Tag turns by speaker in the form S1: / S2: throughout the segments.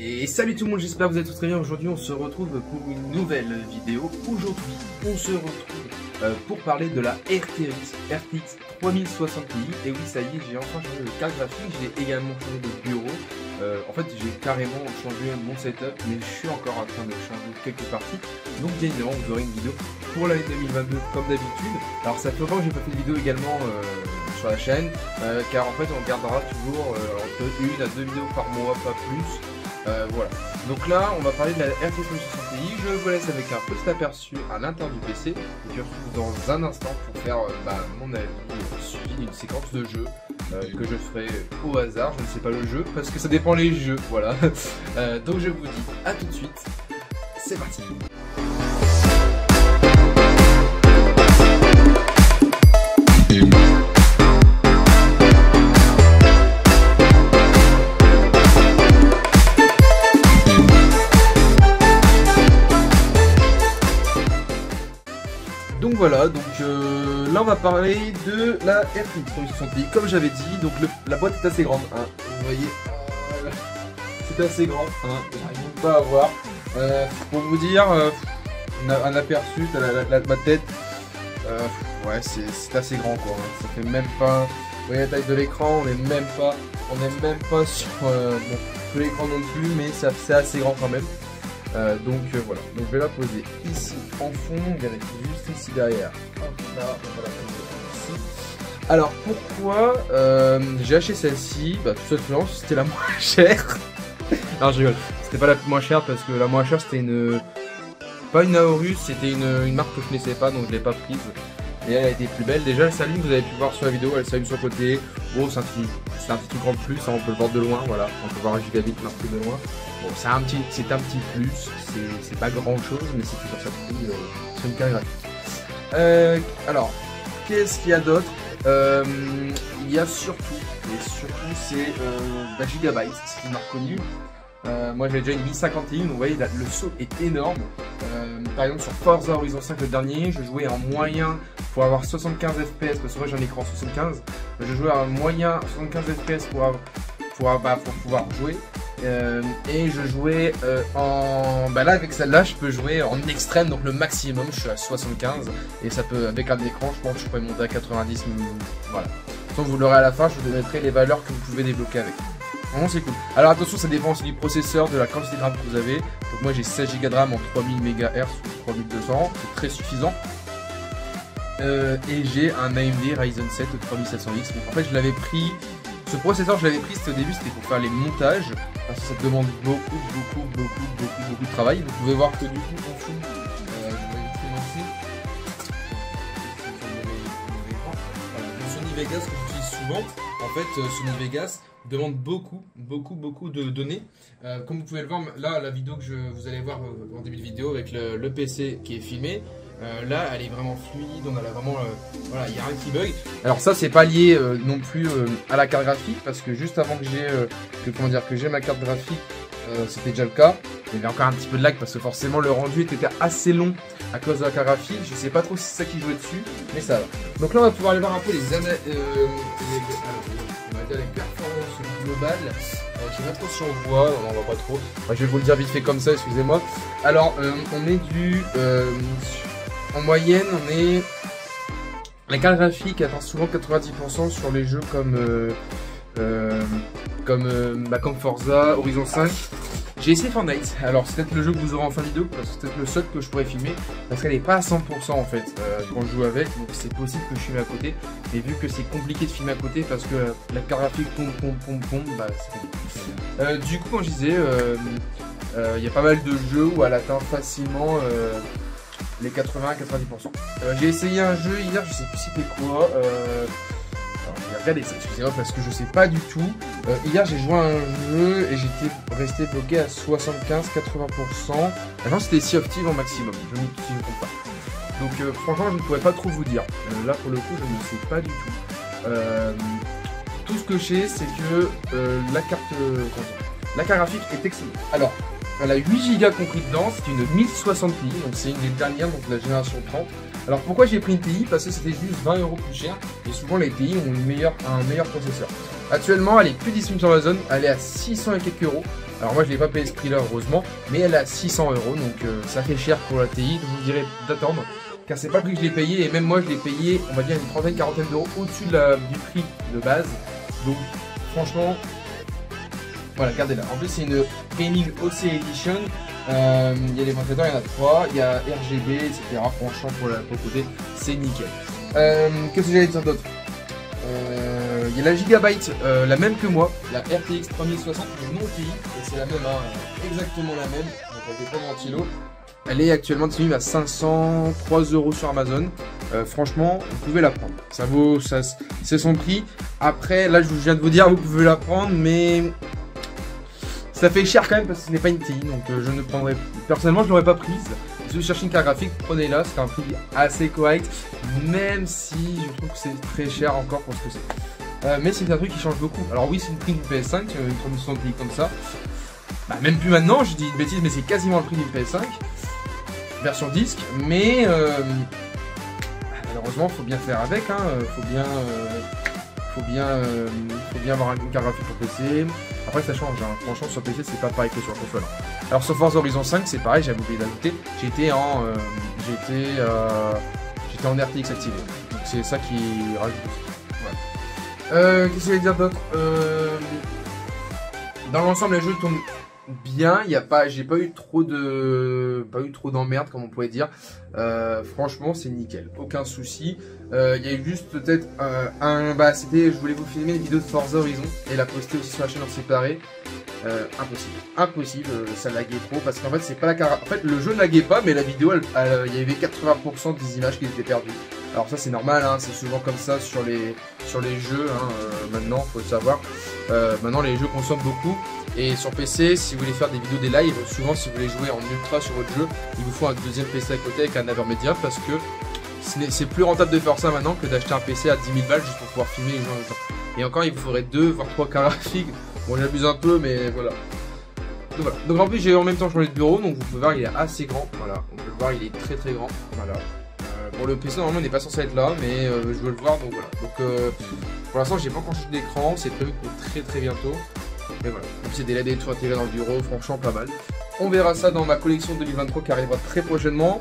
S1: Et salut tout le monde, j'espère que vous allez tous très bien. Aujourd'hui on se retrouve pour une nouvelle vidéo. Aujourd'hui on se retrouve pour parler de la RTX 3060 Ti. Et oui, ça y est, j'ai enfin changé de carte graphique, j'ai également changé de bureau. En fait j'ai carrément changé mon setup, mais je suis encore en train de changer quelques parties. Donc bien évidemment vous aurez une vidéo pour l'année 2022 comme d'habitude. Alors ça fait longtemps que j'ai pas fait de vidéo également sur la chaîne, car en fait on gardera toujours entre 1 à 2 vidéos par mois, pas plus. Voilà, donc là on va parler de la RTX 3060 Ti. Je vous laisse avec un petit aperçu à l'intérieur du PC et puis on se retrouve dans un instant pour faire mon avis suivi d'une séquence de jeu que je ferai au hasard. Je ne sais pas le jeu parce que ça dépend les jeux, voilà. Donc je vous dis à tout de suite, c'est parti. Donc voilà, donc là on va parler de la RTX 3060 Ti, comme j'avais dit. Donc la boîte est assez grande, hein, vous voyez, c'est assez grand, hein, j'arrive pas à voir. Pour vous dire, un aperçu de ma tête, ouais c'est assez grand quoi, hein. Ça fait même pas, vous voyez la taille de l'écran, on n'est même pas sur l'écran non plus, mais c'est assez grand quand même. Donc voilà, donc je vais la poser ici en fond, regardez, juste ici derrière. Hop là, voilà, ici. Alors pourquoi j'ai acheté celle-ci? Tout simplement c'était la moins chère. Non je rigole, c'était pas la moins chère parce que la moins chère c'était pas une Aorus, c'était une marque que je connaissais pas, donc je l'ai pas prise. Et elle a été plus belle. Déjà elle s'allume, vous avez pu voir sur la vidéo, elle s'allume sur le côté. Bon c'est un petit truc en plus, hein, on peut le voir de loin, voilà, on peut voir un gigabit marqué de loin. Bon, c'est un petit plus, c'est pas grand chose, mais c'est toujours ça sur une carte graphique. Alors, qu'est-ce qu'il y a d'autre? Il y a surtout c'est Gigabyte, c'est une marque connue. Moi j'ai déjà une 1050 Ti, donc vous voyez le saut est énorme. Par exemple sur Forza Horizon 5 le dernier, je jouais en moyen pour avoir 75 fps, parce que moi j'ai un écran 75. Je jouais en moyen 75 fps pour pouvoir jouer. Et je jouais là avec celle-là je peux jouer en extrême, donc le maximum je suis à 75 et ça peut, avec un écran je pense que je pourrais monter à 90, voilà. Donc vous l'aurez à la fin, je vous mettrai les valeurs que vous pouvez débloquer avec. Vraiment c'est cool. Alors attention, ça dépend aussi du processeur, de la quantité de RAM que vous avez. Donc moi j'ai 16 Go de RAM en 3000 MHz ou 3200, c'est très suffisant. Et j'ai un AMD Ryzen 7 3700X. Donc en fait je l'avais pris, ce processeur je l'avais pris, c'était au début, c'était pour faire les montages, parce que ça demande beaucoup de travail. Vous pouvez voir que du coup en fond, je vais commencer. Le Sony Vegas que j'utilise souvent, en fait Sony Vegas demande beaucoup de données. Comme vous pouvez le voir, là la vidéo que vous allez voir en début de vidéo avec le PC qui est filmé, là elle est vraiment fluide, on a vraiment voilà, il n'y a rien qui bug. Alors ça c'est pas lié non plus à la carte graphique, parce que juste avant que j'ai ma carte graphique, c'était déjà le cas. Il y avait encore un petit peu de lag parce que forcément le rendu était assez long à cause de la carte graphique. Je sais pas trop si c'est ça qui jouait dessus, mais ça va. Donc là on va pouvoir aller voir un peu les performances globales. Je sais pas trop si on voit, on voit pas trop. Je vais vous le dire vite fait comme ça, excusez-moi. Alors on est en moyenne, on est, la carte graphique atteint souvent 90% sur les jeux comme Forza Horizon 5. J'ai essayé Fortnite, alors c'est peut-être le jeu que vous aurez en fin de vidéo, parce que c'est peut-être le seul que je pourrais filmer, parce qu'elle n'est pas à 100% en fait quand je joue avec, donc c'est possible que je filme à côté, mais vu que c'est compliqué de filmer à côté parce que la carte graphique pompe, c'est compliqué. Du coup, quand je disais, il y a pas mal de jeux où elle atteint facilement les 80-90%. J'ai essayé un jeu hier, je sais plus c'était quoi. Regardez ça, excusez-moi parce que je sais pas du tout. Hier j'ai joué à un jeu et j'étais resté bloqué à 75-80%. Maintenant c'était Sea of Thieves en maximum, je ne me trompe pas. Donc franchement je ne pourrais pas trop vous dire. Là pour le coup je ne sais pas du tout. Tout ce que je sais c'est que la carte graphique est excellente. Alors elle a 8 Go compris dedans, c'est une 1060 Ti, donc c'est une des dernières, donc la génération 30. Alors pourquoi j'ai pris une TI? Parce que c'était juste 20 € plus cher, et souvent les TI ont un meilleur processeur. Actuellement elle est plus disponible sur Amazon, elle est à 600 et quelques euros. Alors moi je l'ai pas payé ce prix là heureusement, mais elle est à 600 €, donc ça fait cher pour la TI, donc je vous dirais d'attendre, car c'est pas le prix que je l'ai payé, et même moi je l'ai payé, on va dire une trentaine, quarantaine d'euros au-dessus du prix de base, donc franchement, voilà, gardez-la. En plus c'est une Gaming OC Edition, il y a les ventilateurs, il y en a 3, il y a RGB, etc. Franchement pour le côté, c'est nickel. Qu'est-ce que j'allais dire d'autre? Il y a la Gigabyte, la même que moi, la RTX 3060, mais non TI, et c'est la même, hein, exactement la même, donc elle est pas ventilo. Elle est actuellement disponible à 503 € sur Amazon. Franchement, vous pouvez la prendre. Ça vaut, c'est son prix. Après, là, je viens de vous dire, vous pouvez la prendre, mais ça fait cher quand même parce que ce n'est pas une TI, donc je ne prendrai. Personnellement, je l'aurais pas prise. Si vous cherchez une carte graphique, prenez-la. C'est un prix assez correct, même si je trouve que c'est très cher encore pour ce que c'est. Mais c'est un truc qui change beaucoup. Alors oui, c'est une prix d'une PS5, une 3060 Ti comme ça. Bah, même plus maintenant, je dis une bêtise, mais c'est quasiment le prix d'une PS5 version disque. Mais malheureusement, faut bien faire avec. Hein. Faut bien avoir une carte graphique pour PC. Après ça change, hein. Franchement sur PC c'est pas pareil que sur console. Alors sur Forza Horizon 5 c'est pareil, j'avais oublié d'ajouter, j'étais en RTX activé. Donc c'est ça qui rajoute aussi. Ouais. Qu'est-ce que je vais dire d'autre? Dans l'ensemble les jeux tournent bien, j'ai pas eu trop d'emmerdes comme on pourrait dire. Franchement c'est nickel, aucun souci. Il y a eu juste peut-être je voulais vous filmer une vidéo de Forza Horizon et la poster aussi sur la chaîne en séparé. Impossible, ça laguait trop parce qu'en fait c'est pas la carte. En fait le jeu ne laguait pas, mais la vidéo il y avait 80% des images qui étaient perdues. Alors ça c'est normal, hein, c'est souvent comme ça sur les jeux, hein, maintenant faut le savoir. Maintenant les jeux consomment beaucoup. Et sur PC, si vous voulez faire des vidéos, des lives, souvent si vous voulez jouer en ultra sur votre jeu, il vous faut un deuxième PC à côté avec un intermédiaire parce que c'est plus rentable de faire ça maintenant que d'acheter un PC à 10 000 balles juste pour pouvoir filmer les jeux en même temps. Et encore, il vous faudrait 2 voire 3 cartes graphiques. Bon, j'abuse un peu, mais voilà. Donc en plus, j'ai en même temps changé de bureau, donc vous pouvez voir, il est assez grand. Voilà, on peut le voir, il est très très grand. Voilà. Bon, le PC normalement n'est pas censé être là, mais je veux le voir, donc voilà. Donc pour l'instant, j'ai pas encore changé d'écran, c'est prévu pour très très bientôt. Mais voilà, donc c'est des LED et tout intégrés dans le bureau, franchement pas mal. On verra ça dans ma collection 2023 qui arrivera très prochainement.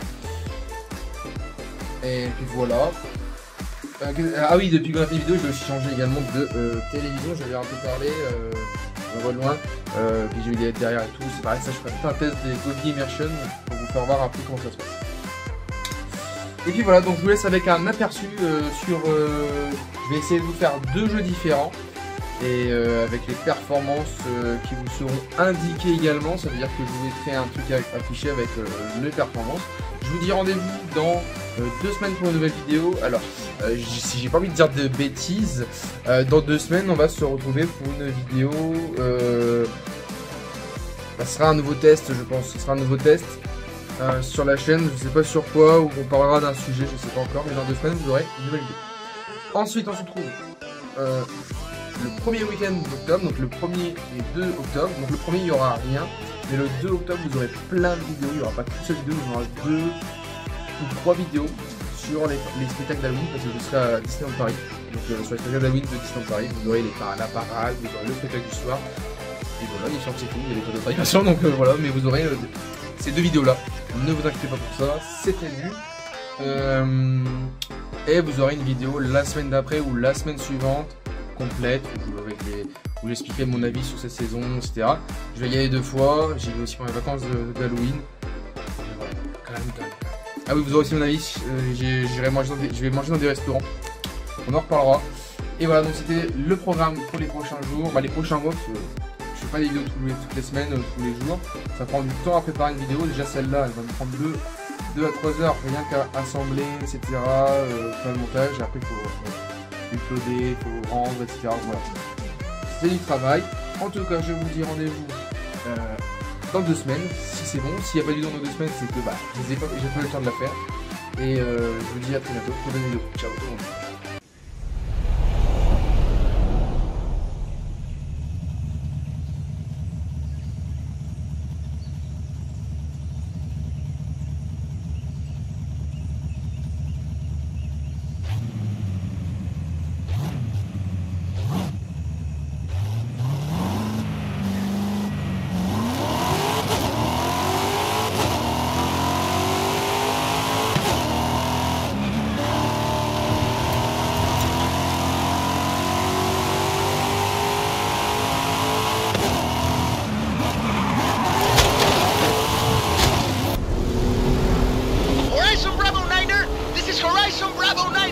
S1: Et puis voilà. Ah oui, depuis que j'ai fait une vidéo, je vais aussi changer également de télévision. J'avais un peu parlé, on voit de loin. Puis j'ai eu les LED derrière et tout. C'est pareil, ça je ferai un test des Govi Immersion pour vous faire voir un peu comment ça se passe. Et puis voilà, donc je vous laisse avec un aperçu sur. Je vais essayer de vous faire 2 jeux différents. Et avec les performances qui vous seront indiquées également, ça veut dire que je vous mettrai un truc affiché avec les performances. Je vous dis rendez-vous dans 2 semaines pour une nouvelle vidéo. Alors, si j'ai pas envie de dire de bêtises, dans 2 semaines on va se retrouver pour une vidéo. Ça sera un nouveau test, je pense. Ce sera un nouveau test sur la chaîne. Je sais pas sur quoi, ou on parlera d'un sujet, je sais pas encore, mais dans 2 semaines vous aurez une nouvelle vidéo. Ensuite, on se retrouve le premier week-end d'octobre, donc le 1er et 2 octobre. Donc le premier il n'y aura rien, mais le 2 octobre vous aurez plein de vidéos. Il n'y aura pas qu'une seule vidéo, il y aura 2 ou 3 vidéos sur les spectacles d'Halloween parce que je serai à Disneyland Paris. Donc sur les spectacles d'Halloween de Disneyland Paris, vous aurez la parade, vous aurez le spectacle du soir. Et voilà, il est sorti tout, il y a les photos d'animation, donc voilà, mais vous aurez ces 2 vidéos là. Ne vous inquiétez pas pour ça, c'est prévu. Et vous aurez une vidéo la semaine d'après ou la semaine suivante complète où j'expliquerai mon avis sur cette saison, etc. Je vais y aller 2 fois, j'y vais aussi pour mes vacances d'Halloween. Ah oui, vous aurez aussi mon avis, je vais manger dans des restaurants, on en reparlera. Et voilà, donc c'était le programme pour les prochains jours, les prochains mois, parce que je fais pas des vidéos toutes les semaines, tous les jours. Ça prend du temps à préparer une vidéo, déjà celle-là elle va me prendre 2 à 3 heures, rien qu'à assembler, etc. Faire le montage, et après il faut uploader, il faut rendre, etc. Voilà. C'est du travail. En tout cas, je vous dis rendez-vous dans 2 semaines, si c'est bon. S'il n'y a pas de vidéo dans 2 semaines, c'est que j'ai pas eu le temps de la faire. Et je vous dis à très bientôt pour une vidéo. Ciao tout le monde.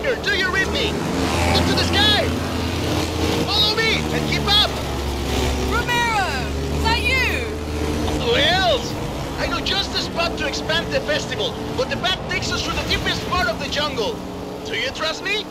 S2: Commander, do you read me? Up to the sky! Follow me and keep up!
S3: Romero! Is that you?
S2: Who else? I know just the spot to expand the festival, but the path takes us through the deepest part of the jungle. Do you trust me?